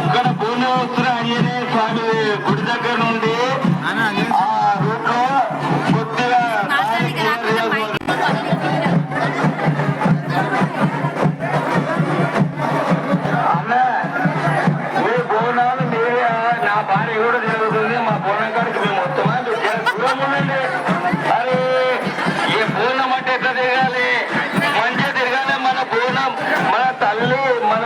ఇక్కడ భువనేశ్వర ఆంజనేయ స్వామి గుడి దగ్గర నుండి ఆ రూట్ లో కొద్దిగా అన్న మీ బోనాలు మీరే నా భార్య కూడా జరుగుతుంది మా బోనం కాడికి మేము మొత్తమా దూరం ఉండండి. అరే ఈ బోనం అంటే ఎట్లా తిరగాలి, మంచిగా తిరగాలి. మన బోనం మన తల్లి మన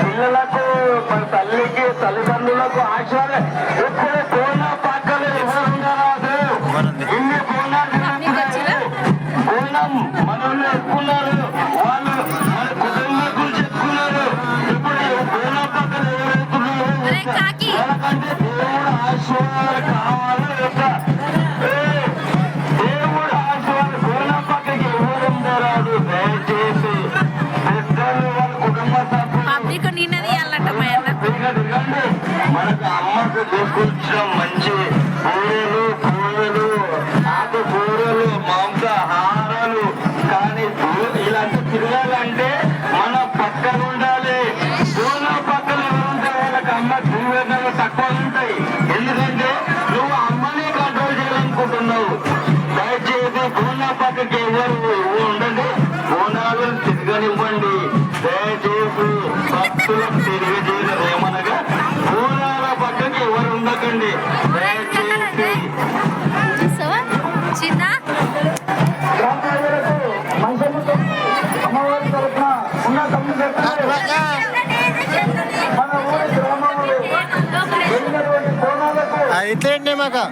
పిల్లలకు మన తల్లికి తల్లిదండ్రులకు ఆశీర్వాదం. ఎప్పుడు బోనం పక్కన ఎవరున్నారు ఇన్ని బోనాలు బోనం మనల్ని ఎక్కున్నారు, వాళ్ళు మన కుటుంబం గురించి ఎక్కున్నారు. ఇప్పుడు బోనం పక్కన ఎవరెక్కున్నారు వాళ్ళకంటే దేవుడు ఆశీర్వాదం కావాలి. దేవుడు ఆశీర్వాదం బోనం పక్కకి ఎవరు రాదు. దయచేసి పెద్దలు వాళ్ళ కుటుంబ మనకు అమ్మకు తీసుకొచ్చిన మంచి పూలు పూలు ఆకుకూరలు మాంసాహారాలు కానీ ఇలాంటి తిరగాలంటే మన పక్కన ఉండాలి. పూల పక్కన ఉంటే వాళ్ళకి అమ్మ దీవెనలు తక్కువ ఉంటాయి. ఎందుకంటే నువ్వు అమ్మని కంట్రోల్ చేయాలనుకుంటున్నావు. దయచేసి పూల పక్కకి ఎవరు ఉండండి, బోనాలు తిరగనివ్వండి. దయచేసి భక్తులకు తిరగజేయడం ఏమనగా బోనాల పక్కకి ఎవరు ఉండకండి. దయచేసి అమ్మవారి తరఫున ఉన్న తమ్ముడు మన ఊరి గ్రామంలో వెళ్ళినటువంటి బోనాలకు ఇట్లండి మాకు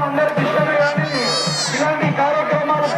అందరికి ఇష్టమే కానీ ఇలాంటి కార్యక్రమాలు